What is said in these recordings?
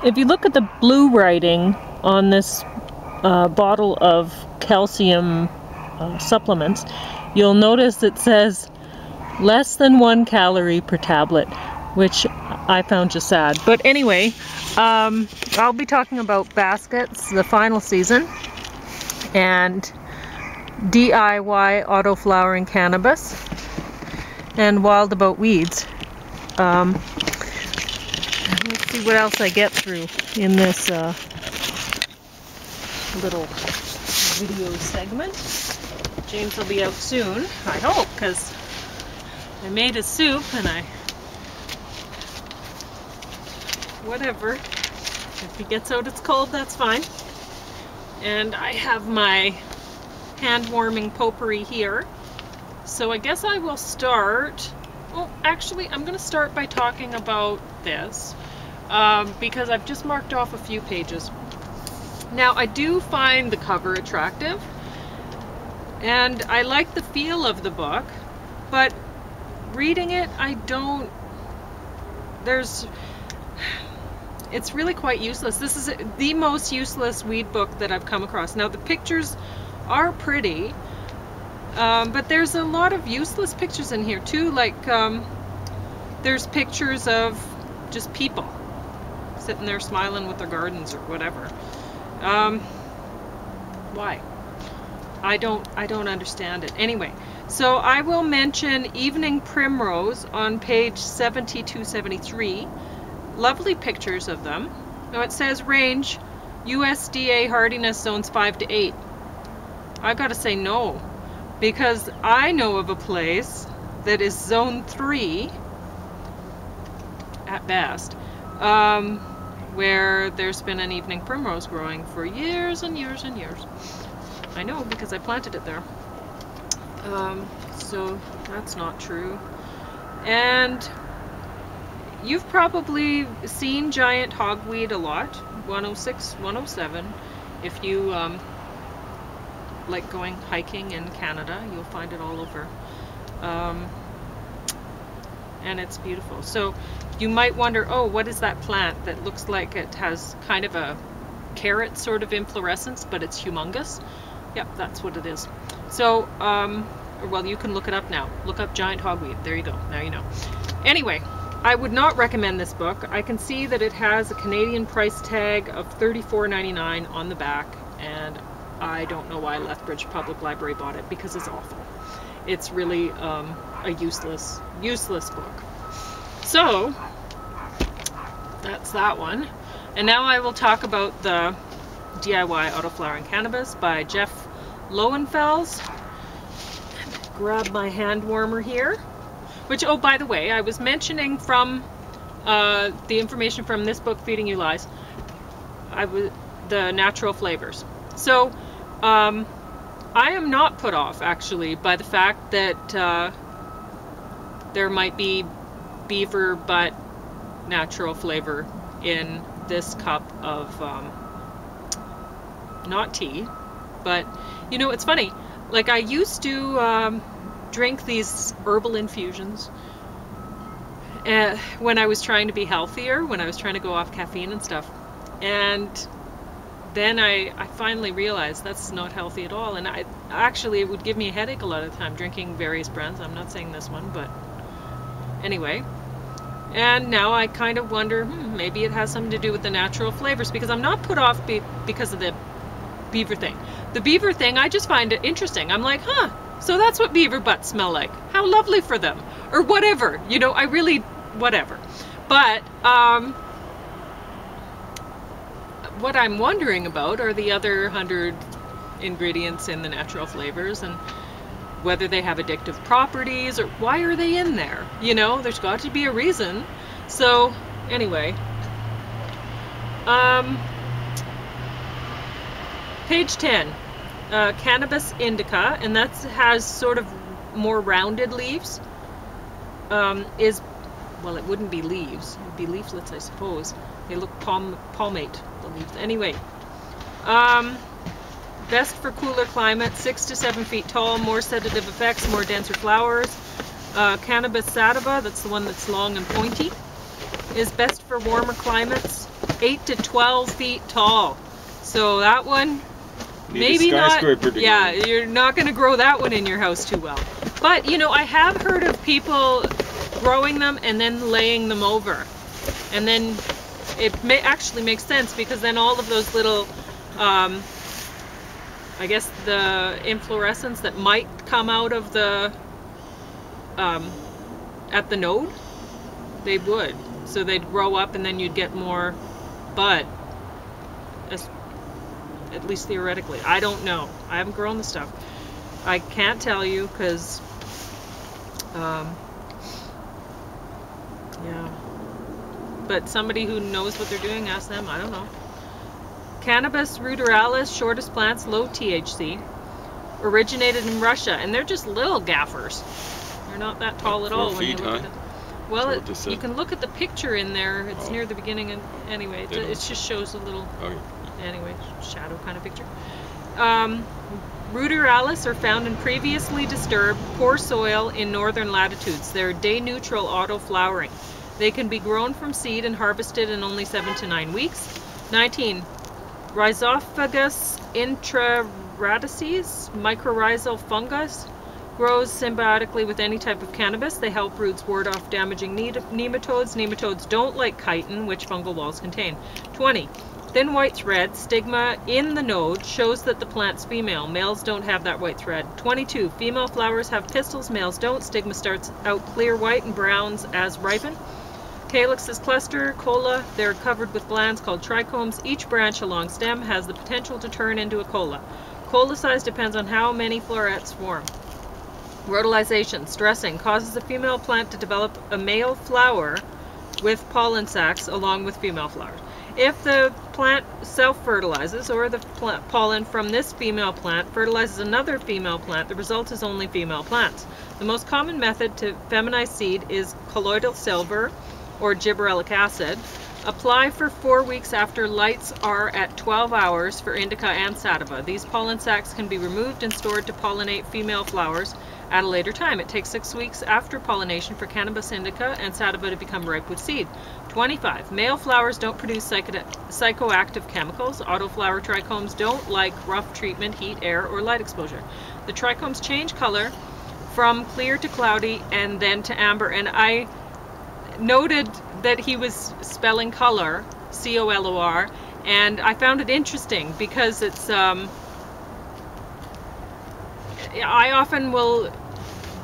If you look at the blue writing on this bottle of calcium supplements, you'll notice it says less than 1 calorie per tablet, which I found just sad. But anyway, I'll be talking about baskets, the final season, and DIY Autoflowering Cannabis, and Wild About Weeds. Let's see what else I get through in this little video segment. James will be out soon, I hope, because I made a soup and whatever. If he gets out it's cold, that's fine. And I have my hand-warming potpourri here. So I guess I will start. Well, actually, I'm going to start by talking about this because I've just marked off a few pages. Now, I do find the cover attractive, and I like the feel of the book, but reading it, it's really quite useless. This is the most useless weed book that I've come across. Now, the pictures are pretty, but there's a lot of useless pictures in here too, like there's pictures of just people sitting there smiling with their gardens or whatever. Why? I don't understand it. Anyway, so I will mention Evening Primrose on page 72-73. Lovely pictures of them. Now it says range USDA hardiness zones 5 to 8. I gotta say no, because I know of a place that is zone 3 at best, where there's been an evening primrose growing for years and years and years. I know because I planted it there. So that's not true. And you've probably seen giant hogweed a lot, 106, 107. If you like going hiking in Canada, you'll find it all over. And it's beautiful. So you might wonder, oh, what is that plant that looks like it has kind of a carrot sort of inflorescence, but it's humongous? Yep, that's what it is. So, well, you can look it up now. Look up giant hogweed. There you go. Now you know. Anyway, I would not recommend this book. I can see that it has a Canadian price tag of $34.99 on the back, and I don't know why Lethbridge Public Library bought it, because it's awful. It's really a useless book. So that's that one. And now I will talk about the DIY Autoflowering Cannabis by Jeff Lowenfels. Grab my hand warmer here. Which, oh, by the way, I was mentioning from the information from this book, Feeding You Lies, the natural flavors. So I am not put off, actually, by the fact that there might be beaver butt natural flavor in this cup of, not tea, but, you know, it's funny. Like, I used to drink these herbal infusions when I was trying to be healthier, when I was trying to go off caffeine and stuff. And then I finally realized that's not healthy at all, and actually it would give me a headache a lot of the time drinking various brands. I'm not saying this one, but anyway. And now I kind of wonder, maybe it has something to do with the natural flavors, because I'm not put off because of the beaver thing. The beaver thing, I just find it interesting. I'm like, huh, so that's what beaver butts smell like. How lovely for them. Or whatever, you know, I really, whatever. But what I'm wondering about are the other 100 ingredients in the natural flavors, and whether they have addictive properties, or why are they in there? You know, there's got to be a reason. So anyway, page 10, Cannabis indica, and that has sort of more rounded leaves, well, it wouldn't be leaves, it would be leaflets, I suppose. They look palmate, the leaves. Anyway, best for cooler climates, 6 to 7 feet tall, more sedative effects, more denser flowers. Cannabis sativa, that's the one that's long and pointy, is best for warmer climates. 8 to 12 feet tall. So that one, Need maybe a not. skyscraper to Yeah, grow. you're not going to grow that one in your house too well. But you know, I have heard of people growing them and then laying them over, and then it actually makes sense, because then all of those little, I guess the inflorescence that might come out of the at the node, they would. So they'd grow up and then you'd get more bud, at least theoretically. I don't know. I haven't grown the stuff. I can't tell you because, yeah. But somebody who knows what they're doing, ask them. I don't know. Cannabis ruderalis, shortest plants, low THC, originated in Russia, and they're just little gaffers. They're not that tall at all. 4 when you feet look high? at it. Well, You you can look at the picture in there. It's near the beginning, and anyway, it just shows a little, anyway, shadow kind of picture. Ruderalis are found in previously disturbed, poor soil in northern latitudes. They're day-neutral auto-flowering. They can be grown from seed and harvested in only 7 to 9 weeks. 19. Rhizophagus intraradices, mycorrhizal fungus, grows symbiotically with any type of cannabis. They help roots ward off damaging nematodes. Nematodes don't like chitin, which fungal walls contain. 20. Thin white thread, stigma in the node, shows that the plant's female. Males don't have that white thread. 22. Female flowers have pistils, males don't. Stigma starts out clear white and browns as ripen. Calyx is cluster, cola. They're covered with glands called trichomes. Each branch along stem has the potential to turn into a cola. Cola size depends on how many florets form. Rhodolization, stressing, causes a female plant to develop a male flower with pollen sacs along with female flowers. If the plant self-fertilizes, or the pollen from this female plant fertilizes another female plant, the result is only female plants. The most common method to feminize seed is colloidal silver or gibberellic acid. Apply for 4 weeks after lights are at 12 hours for indica and sativa. These pollen sacs can be removed and stored to pollinate female flowers at a later time. It takes 6 weeks after pollination for cannabis indica and sativa to become ripe with seed. 25. Male flowers don't produce psychoactive chemicals. Autoflower trichomes don't like rough treatment, heat, air, or light exposure. The trichomes change color from clear to cloudy and then to amber. And I noted that he was spelling color, C-O-L-O-R, and I found it interesting because it's, I often will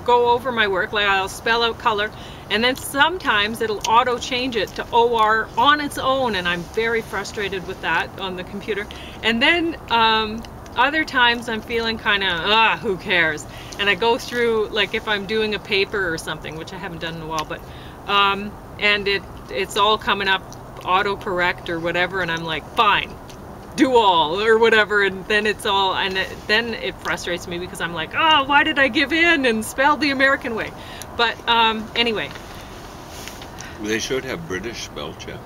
go over my work, like I'll spell out color, and then sometimes it'll auto change it to OR on its own, and I'm very frustrated with that on the computer. And then other times I'm feeling kind of, who cares? And I go through, like if I'm doing a paper or something, which I haven't done in a while, but and it's all coming up autocorrect or whatever, and I'm like, fine, do all or whatever, and then it's all, and then it frustrates me because I'm like, oh, why did I give in and spell the American way? But anyway. They should have British spell check.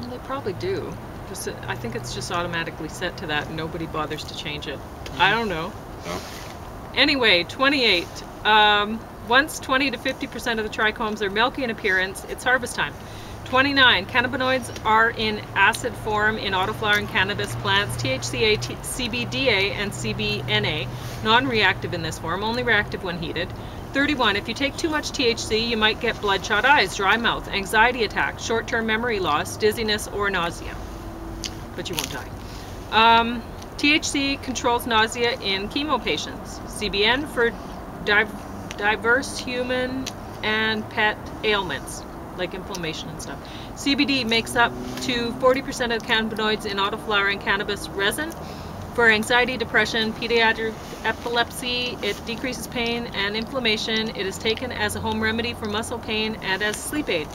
Well, they probably do. Just, I think it's just automatically set to that and nobody bothers to change it. I don't know. No. Anyway, 28. Once 20 to 50% of the trichomes are milky in appearance, it's harvest time. 29. Cannabinoids are in acid form in autoflowering cannabis plants. THCA, CBDA, and CBNA, non-reactive in this form, only reactive when heated. 31. If you take too much THC, you might get bloodshot eyes, dry mouth, anxiety attacks, short-term memory loss, dizziness, or nausea. But you won't die. THC controls nausea in chemo patients. CBN for diverse human and pet ailments, like inflammation and stuff. CBD makes up to 40% of cannabinoids in autoflowering cannabis resin. For anxiety, depression, pediatric epilepsy, it decreases pain and inflammation. It is taken as a home remedy for muscle pain and as sleep aid.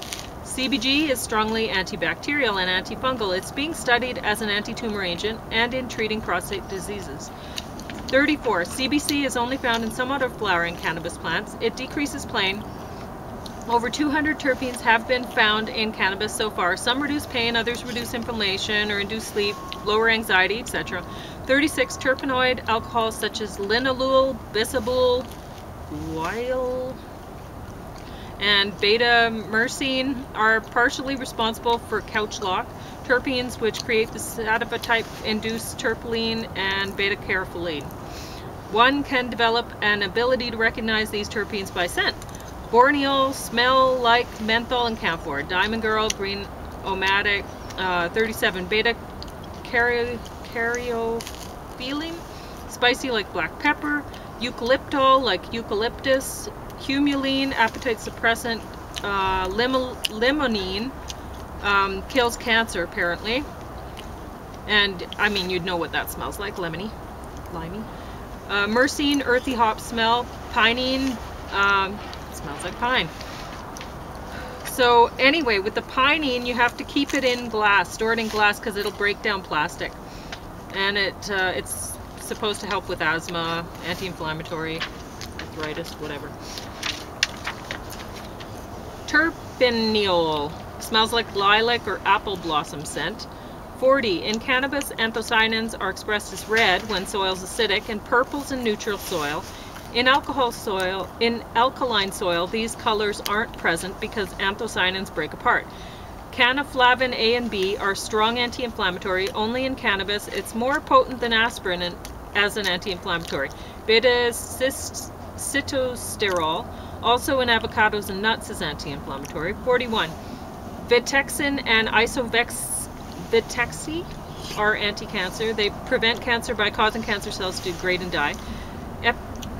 CBG is strongly antibacterial and antifungal. It's being studied as an anti-tumor agent and in treating prostate diseases. 34. CBC is only found in some autoflowering cannabis plants. It decreases pain. Over 200 terpenes have been found in cannabis so far. Some reduce pain, others reduce inflammation or induce sleep, lower anxiety, etc. 36. Terpenoid alcohols such as linalool, bisabool, guaiol, and beta-myrcene are partially responsible for couch lock. terpenes, which create the sativa type induced terpene and beta-caryophyllene. One can develop an ability to recognize these terpenes by scent. Borneol smell like menthol and camphor. Diamond Girl, green omatic, 37. Beta-caryophyllene, spicy like black pepper. Eucalyptol like eucalyptus. Humulene, appetite suppressant. Limonene, kills cancer apparently. And I mean, you'd know what that smells like, lemony, limey. Myrcene, earthy hop smell. Pinene, smells like pine. So anyway, with the pinene, you have to keep it in glass, store it in glass, because it'll break down plastic. And it's supposed to help with asthma, anti-inflammatory, arthritis, whatever. Terpeneol, smells like lilac or apple blossom scent. 40. In cannabis, anthocyanins are expressed as red when soil is acidic and purples in neutral soil. In alkaline soil, these colors aren't present because anthocyanins break apart. Canaflavin A and B are strong anti-inflammatory. Only in cannabis, it's more potent than aspirin as an anti-inflammatory. Beta-sitosterol, also in avocados and nuts, is anti-inflammatory. 41. Vitexin and isovexvitexi are anti-cancer. They prevent cancer by causing cancer cells to degrade and die.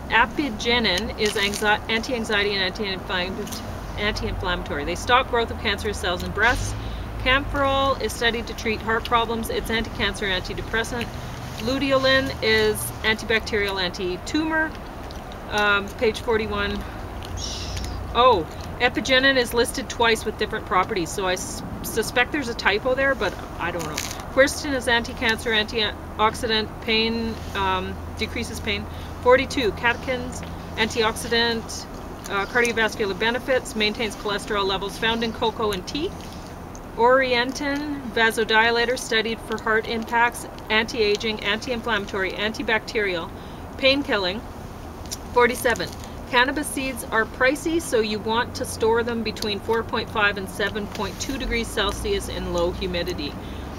Apigenin is anti-anxiety and anti-inflammatory. They stop growth of cancerous cells in breasts. Camphorol is studied to treat heart problems. It's anti-cancer, antidepressant. Luteolin is antibacterial, anti-tumor. Page 41. Oh, Epigenin is listed twice with different properties, so I suspect there's a typo there, but I don't know. Quercetin is anti-cancer, antioxidant, pain, decreases pain. 42. Catechins, antioxidant, cardiovascular benefits, maintains cholesterol levels found in cocoa and tea. Orientin, vasodilator, studied for heart impacts, anti-aging, anti-inflammatory, antibacterial, pain-killing. 47. Cannabis seeds are pricey, so you want to store them between 4.5 and 7.2 degrees Celsius in low humidity.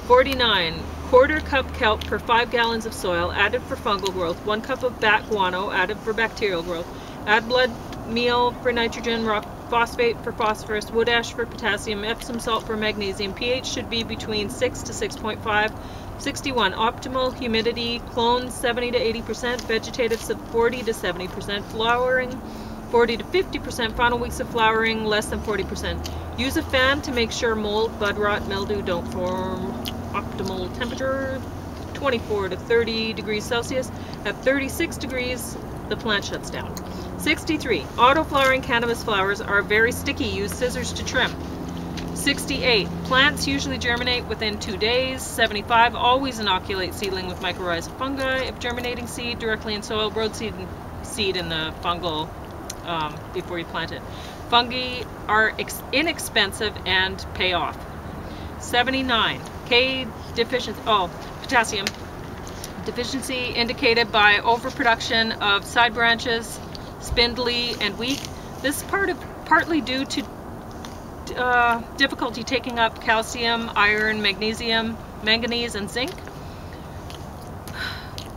49. Quarter cup kelp per 5 gallons of soil added for fungal growth. 1 cup of bat guano added for bacterial growth. Add blood meal for nitrogen, rock phosphate for phosphorus, wood ash for potassium, Epsom salt for magnesium. pH should be between 6 to 6.5. 61. Optimal humidity, clones 70 to 80%, vegetative 40 to 70%, flowering 40 to 50%, final weeks of flowering less than 40%. Use a fan to make sure mold, bud rot, mildew don't form. Optimal temperature 24 to 30 degrees Celsius. At 36 degrees, the plant shuts down. 63. Autoflowering cannabis flowers are very sticky. Use scissors to trim. 68. Plants usually germinate within 2 days. 75. Always inoculate seedling with mycorrhizal fungi. If germinating seed directly in soil, road seed in the fungal before you plant it. Fungi are inexpensive and pay off. 79. Potassium deficiency indicated by overproduction of side branches, spindly and weak. This is partly due to difficulty taking up calcium, iron, magnesium, manganese, and zinc.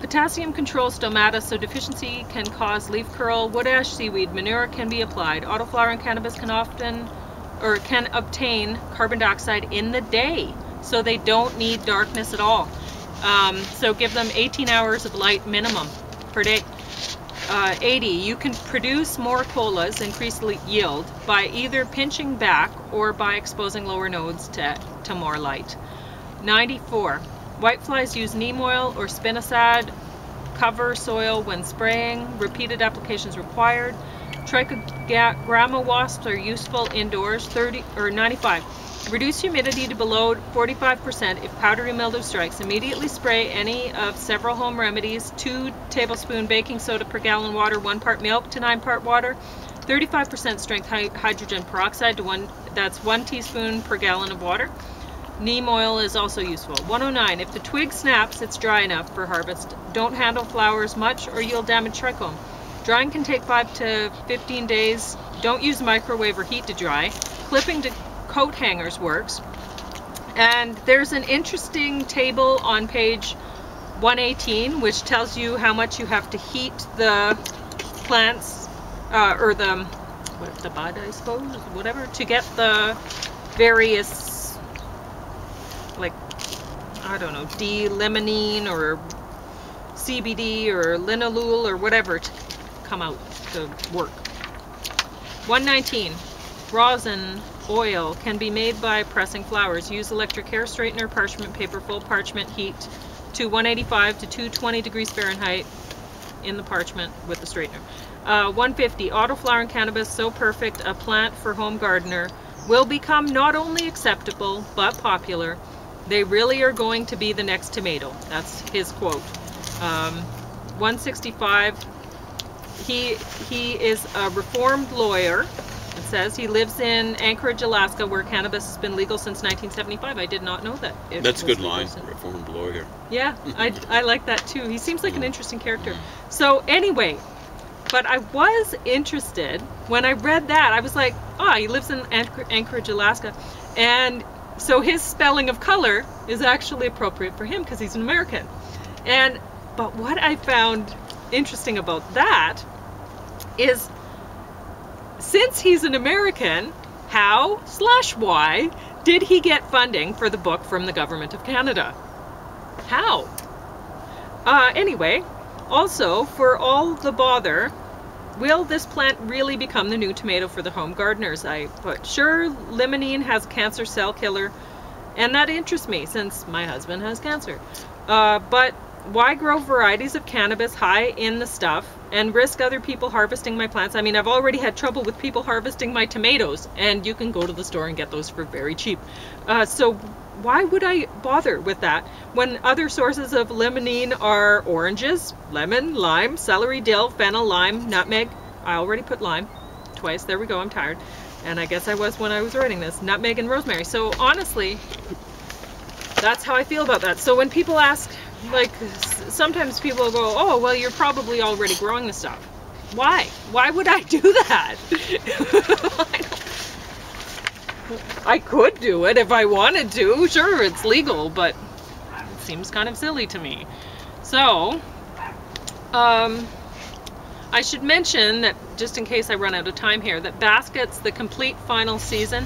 Potassium controls stomata, so deficiency can cause leaf curl. Wood ash, seaweed, manure can be applied. Autoflowering cannabis can obtain carbon dioxide in the day, so they don't need darkness at all. So give them 18 hours of light minimum per day. 80. You can produce more colas, increase yield, by either pinching back or by exposing lower nodes to more light. 94. Whiteflies use neem oil or spinosad. Cover soil when spraying. Repeated applications required. Trichogramma wasps are useful indoors. 95. Reduce humidity to below 45% if powdery mildew strikes. Immediately spray any of several home remedies. 2 tablespoons baking soda per gallon water, 1 part milk to 9 part water. 35% strength hydrogen peroxide to 1 teaspoon per gallon of water. Neem oil is also useful. 109. If the twig snaps, it's dry enough for harvest. Don't handle flowers much or you'll damage trichome. Drying can take 5 to 15 days. Don't use microwave or heat to dry. Clipping to coat hangers works. And there's an interesting table on page 118 which tells you how much you have to heat the plants or the bud, I suppose, whatever, to get the various, like, I don't know, D-limonene or CBD or linalool or whatever to come out to work. 119. Rosin oil can be made by pressing flowers. Use electric hair straightener, parchment paper, full parchment, heat to 185 to 220 degrees Fahrenheit in the parchment with the straightener. 150. Autoflowering Cannabis, so perfect, a plant for home gardener, will become not only acceptable but popular. They really are going to be the next tomato. That's his quote. 165. He is a reformed lawyer. It says he lives in Anchorage, Alaska, where cannabis has been legal since 1975. I did not know that. That's a good line, reformed lawyer. Yeah, I like that too. He seems like an interesting character. So anyway, but I was interested when I read that. I was like, he lives in Anchorage, Alaska. And so his spelling of color is actually appropriate for him because he's an American. But what I found interesting about that is, since he's an American, how/why did he get funding for the book from the government of Canada? How? Anyway, also, for all the bother, will this plant really become the new tomato for the home gardeners? I put, sure, limonene has a cancer cell killer, and that interests me since my husband has cancer. But why grow varieties of cannabis high in the stuff and risk other people harvesting my plants? I mean, I've already had trouble with people harvesting my tomatoes, and you can go to the store and get those for very cheap. So why would I bother with that when other sources of limonene are oranges, lemon, lime, celery, dill, fennel, lime, nutmeg. I already put lime twice. There we go. I'm tired. And I guess I was when I was writing this. Nutmeg and rosemary. So honestly, that's how I feel about that. So when people ask, like, sometimes people go, oh, well, you're probably already growing the stuff. Why? Why would I do that? I could do it if I wanted to. Sure, it's legal, but it seems kind of silly to me. So, I should mention that, just in case I run out of time here, that Basket's the complete final season.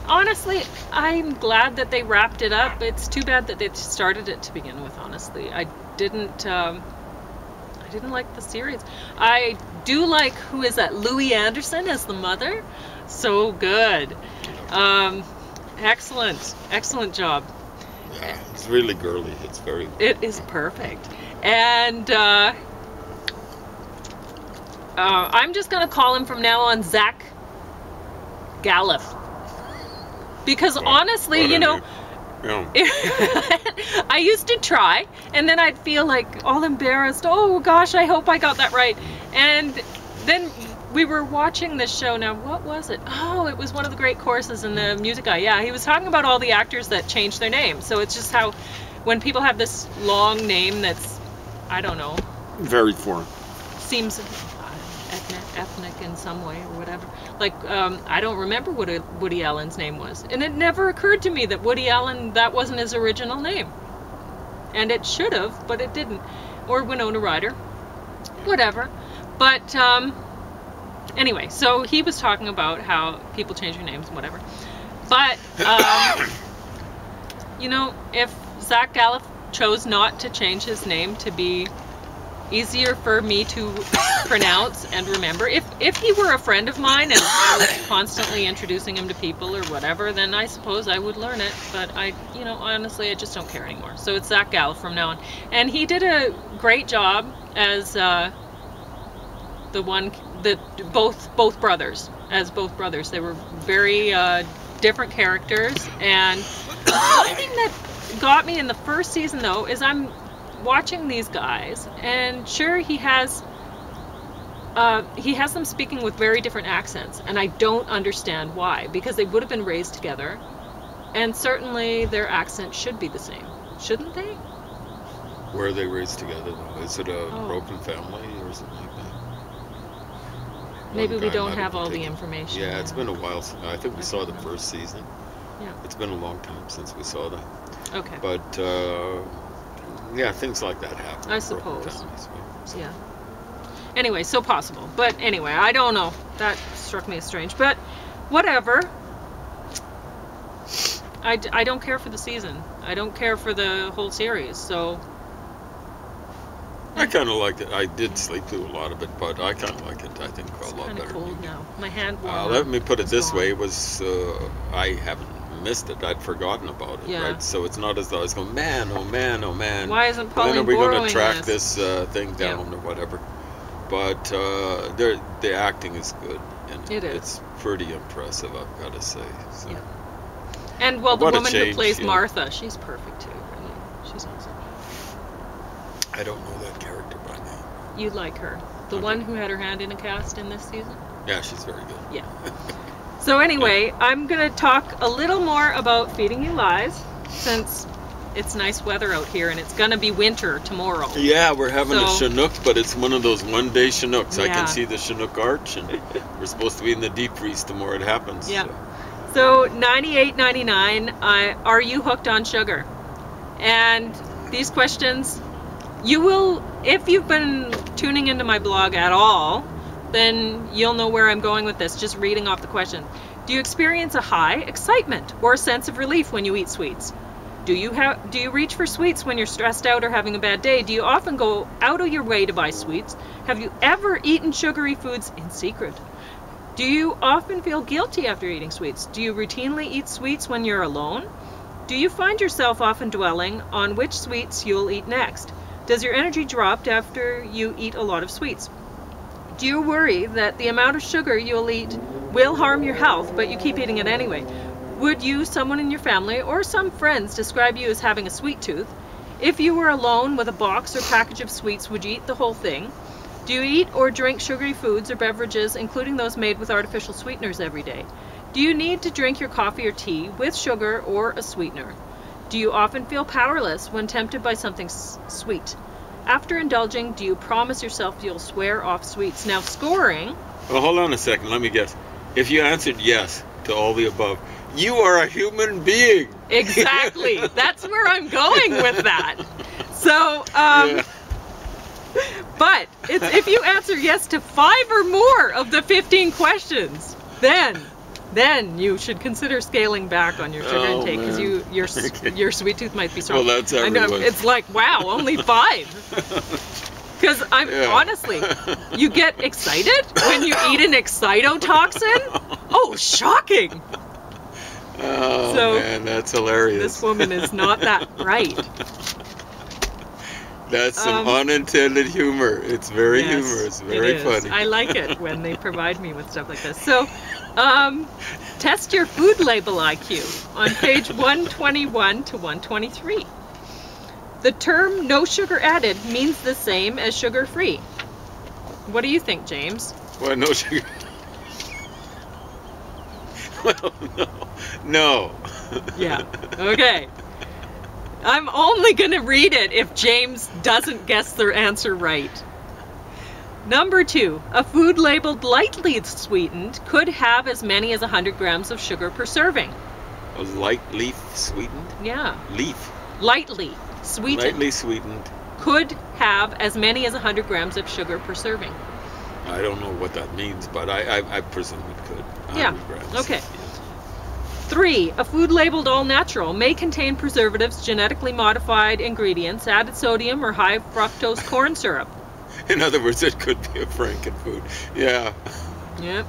Honestly, I'm glad that they wrapped it up. It's too bad that they started it to begin with, honestly. I didn't like the series. I do like, who is that, Louis Anderson as the mother? So good. Excellent job. Yeah, it's really girly. It's very... It is perfect. And I'm just going to call him from now on Zach Gallup. Because honestly, you know, I used to try, and then I'd feel like all embarrassed. Oh gosh, I hope I got that right. And then we were watching this show. Now, what was it? Oh, it was one of the great courses in the music guy. Yeah, he was talking about all the actors that changed their name. So it's just how when people have this long name that's, I don't know, very foreign, seems ethnic in some way or whatever. Like, I don't remember what Woody Allen's name was. And it never occurred to me that Woody Allen, that wasn't his original name. And it should have, but it didn't. Or Winona Ryder. Whatever. But, anyway, so he was talking about how people change their names and whatever. But, you know, if Zach Gallup chose not to change his name to be easier for me to pronounce and remember, if he were a friend of mine and I was constantly introducing him to people or whatever, then I suppose I would learn it. But you know, honestly, I just don't care anymore. So it's Zach Gallup from now on. And he did a great job as both brothers. They were very different characters. And one thing that got me in the first season, though, is I'm watching these guys, and sure, he has them speaking with very different accents, and I don't understand why, because they would have been raised together, and certainly their accents should be the same, shouldn't they? Where are they raised together, though? Is it a broken family or something like that? Maybe we don't have all the information. Yeah, it's been a while since I think we saw the first season. Yeah. It's been a long time since we saw that. Okay. But yeah, things like that happen. I in broken suppose. families, so. Yeah. Anyway, so possible. But anyway, I don't know. That struck me as strange. But whatever. I don't care for the season. I don't care for the whole series. So I kind of liked it. I did sleep through a lot of it, but I kind of like it. I think it's a lot kind of better. cold now. My hand warmer. Let me put it this gone. way: it was I haven't missed it. I'd forgotten about it. Yeah. Right. So it's not as though I was going, man, oh man, oh man. Why isn't When Pauline are we going borrowing to track this? this thing down or whatever? But the acting is good. And It is. It's pretty impressive, I've got to say. So. Yeah. And well, the What a woman who change, plays yeah. Martha, she's perfect too. Really, she's awesome. I don't know that character by name. You like her, the Okay. one who had her hand in a cast in this season. Yeah, she's very good. Yeah. So anyway, I'm gonna talk a little more about Feeding You Lies, since it's nice weather out here and it's gonna be winter tomorrow. Yeah, we're having a So- Chinook, but it's one of those one-day Chinooks. I Yeah. can see the Chinook arch, and we're supposed to be in the deep freeze tomorrow it happens. Yeah. So. So $98.99. Are you hooked on sugar? And these questions, you will, if you've been tuning into my blog at all, then you'll know where I'm going with this, just reading off the question. Do you experience a high excitement or a sense of relief when you eat sweets? Do you reach for sweets when you're stressed out or having a bad day? Do you often go out of your way to buy sweets? Have you ever eaten sugary foods in secret? Do you often feel guilty after eating sweets? Do you routinely eat sweets when you're alone? Do you find yourself often dwelling on which sweets you'll eat next? Does your energy drop after you eat a lot of sweets? Do you worry that the amount of sugar you'll eat will harm your health, but you keep eating it anyway? Would you, someone in your family, or some friends describe you as having a sweet tooth? If you were alone with a box or package of sweets, would you eat the whole thing? Do you eat or drink sugary foods or beverages, including those made with artificial sweeteners, every day? Do you need to drink your coffee or tea with sugar or a sweetener? Do you often feel powerless when tempted by something sweet? After indulging, do you promise yourself you'll swear off sweets? Now, scoring... Well, hold on a second. Let me guess. If you answered yes to all the above, you are a human being. Exactly. That's where I'm going with that. So, Yeah. but if you answer yes to 5 or more of the 15 questions, then you should consider scaling back on your sugar Oh, intake, because man. your sweet tooth might be strong. Well, that's I know, everyone. it's like, wow, only 5. Because honestly, you get excited when you eat an excitotoxin. Oh, shocking! Oh, So, man, that's hilarious. This woman is not that bright. That's some unintended humor. It's very Yes, humorous, it very is. funny. I like it when they provide me with stuff like this. So, test your food label IQ on page 121 to 123. The term no sugar added means the same as sugar free. What do you think, James? Well, no sugar. Well, no. Yeah. Okay. I'm only going to read it if James doesn't guess their answer right. Number 2, a food labeled lightly sweetened could have as many as 100 grams of sugar per serving. A light leaf sweetened? Yeah. Leaf. Lightly sweetened Lightly sweetened. could have as many as 100 grams of sugar per serving. I don't know what that means, but I presume it could. 100 Yeah, grams. okay. 3, a food labeled all natural may contain preservatives, genetically modified ingredients, added sodium, or high fructose corn syrup. In other words, it could be a frankenfood. Yeah. Yep.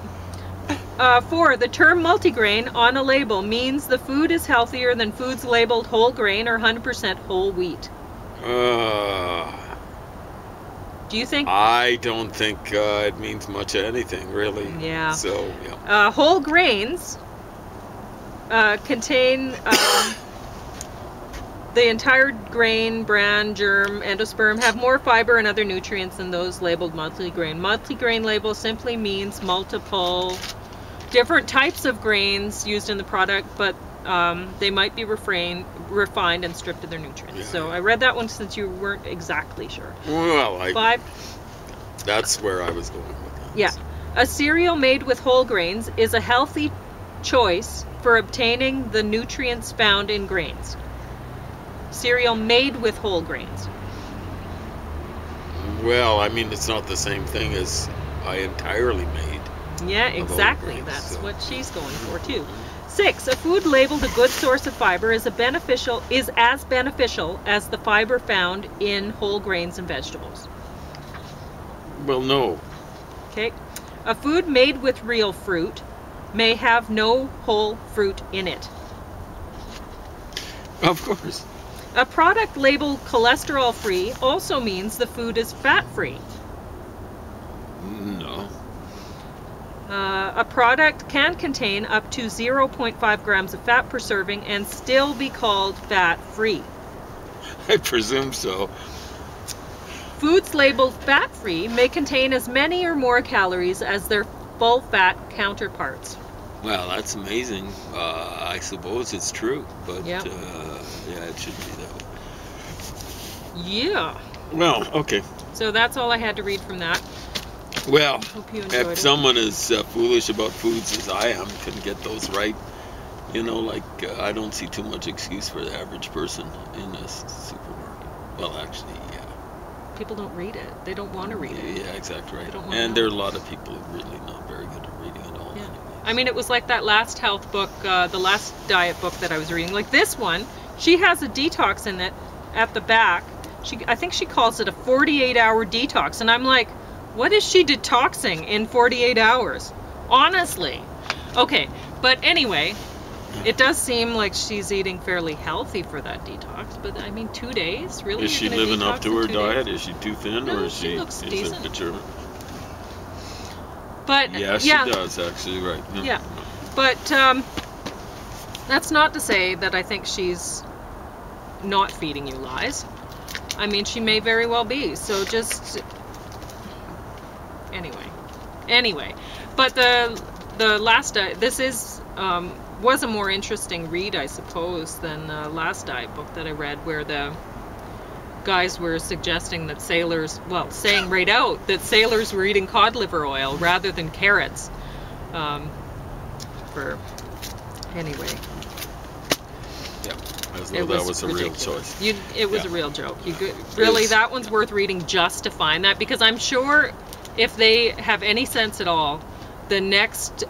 4, the term multigrain on a label means the food is healthier than foods labeled whole grain or 100% whole wheat. Do you think? I don't think it means much of anything, really. Yeah. So, yeah. Whole grains contain the entire grain, bran, germ, endosperm have more fiber and other nutrients than those labeled multigrain. Multigrain label simply means multiple different types of grains used in the product, but they might be refined and stripped of their nutrients. Yeah. So I read that one since you weren't exactly sure. Well, 5. That's where I was going with that. Yeah. A cereal made with whole grains is a healthy choice for obtaining the nutrients found in grains. Cereal made with whole grains. Well, I mean, it's not the same thing as I entirely made. Yeah, Of whole exactly. grains, That's so. what she's going for too. 6. A food labeled a good source of fiber is as beneficial as the fiber found in whole grains and vegetables. Well, no. Okay. A food made with real fruit may have no whole fruit in it. Of course. A product labeled cholesterol-free also means the food is fat-free. No. A product can contain up to 0.5 grams of fat per serving and still be called fat-free. I presume so. Foods labeled fat-free may contain as many or more calories as their full-fat counterparts. Well, that's amazing. I suppose it's true, but Yeah. yeah, it should be that way. Yeah. Well, okay. So that's all I had to read from that. Well, Hope you enjoyed if it. someone as foolish about foods as I am can get those right, you know, like I don't see too much excuse for the average person in a supermarket. Well, actually, yeah. People don't read it. They don't want to read it. Yeah, exactly right. They don't wanna And know. there are a lot of people who are really not very good at reading at all. Yeah. Anyway. I mean, it was like that last health book, the last diet book that I was reading. Like this one, she has a detox in it at the back. I think she calls it a 48-hour detox. And I'm like, what is she detoxing in 48 hours? Honestly. Okay, but anyway, it does seem like she's eating fairly healthy for that detox. But I mean, 2 days? Really? Is she You're gonna living up detox to in her 2 days? diet? Is she too thin, No, or is she looks is decent. it picture? But Yeah, she yeah. does actually. Right. Yeah. But that's not to say that I think she's not feeding you lies. I mean, she may very well be. So just anyway. But the last this is was a more interesting read, I suppose, than the last diet book that I read, where the guys were suggesting that saying right out that sailors were eating cod liver oil rather than carrots. Anyway, Yeah. As though that was a real ridiculous. choice. It was Yeah. a real joke. Really, It's- that one's worth reading just to find that, because I'm sure if they have any sense at all, the next,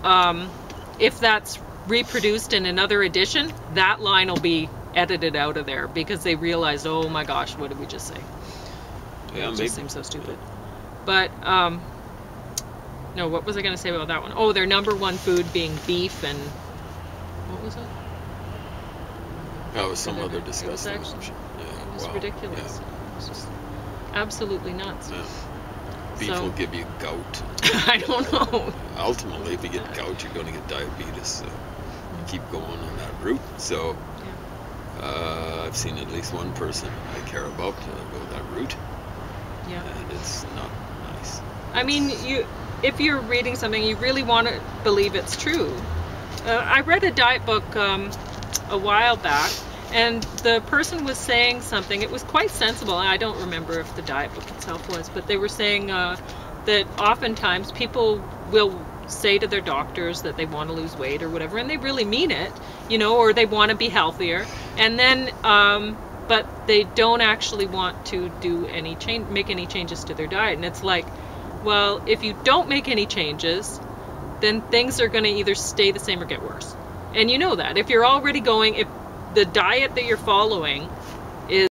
if that's reproduced in another edition, that line will be edited out of there because they realized, oh my gosh, what did we just say? Yeah, It maybe. just seems so stupid. But no, what was I going to say about that one? Oh, their number one food being beef, and what was it? That was some It other was disgusting actually- option. Yeah, It was wow, ridiculous. yeah. It was just absolutely nuts. Yeah. Beef So- will give you gout. I don't know. Ultimately, if you get gout, you're going to get diabetes. So you keep going on that route. So I've seen at least one person I care about go that route, Yeah. and it's not nice. I mean, if you're reading something, you really want to believe it's true. I read a diet book a while back, and the person was saying something. It was quite sensible. I don't remember if the diet book itself was, but they were saying that oftentimes people will say to their doctors that they want to lose weight or whatever, and they really mean it, or they want to be healthier, and then but they don't actually want to make any changes to their diet. And it's like, well, if you don't make any changes, then things are going to either stay the same or get worse. And you know that. If you're already if the diet that you're following